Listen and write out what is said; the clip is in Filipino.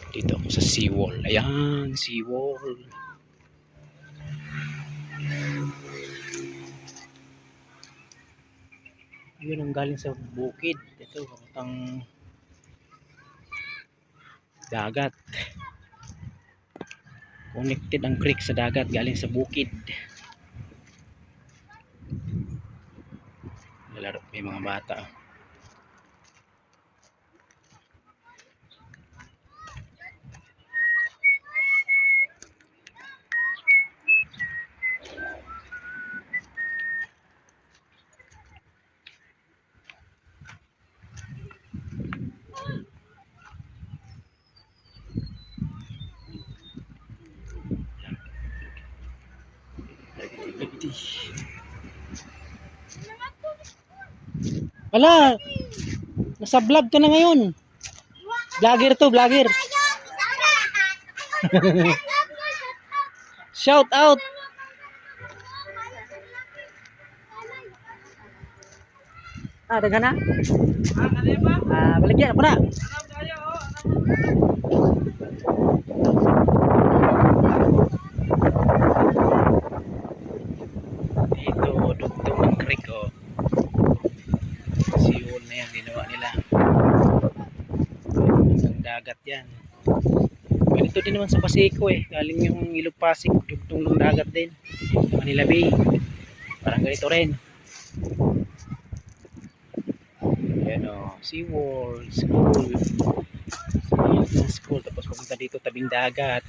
Dito ako sa seawall. Ayan, seawall. Yun ang galing sa bukid. Ito, ang dagat. Connected ang creek sa dagat galing sa bukid. Lalaro may mga bata. Wala, nasa vlog ka na ngayon. Vlogger to, vlogger. Shout out. Dagan na? Baligyan ako na. Dito, dugtong ang creek, oh. Seawall na yan, ginawa nila. Ang dagat yan. Ganito din naman sa Pasico eh. Galing yung Ilog Pasig, dugtong ng dagat din. Manila Bay. Parang ganito rin. Ayan o, seawall, school. School, tapos pumunta dito tabing dagat.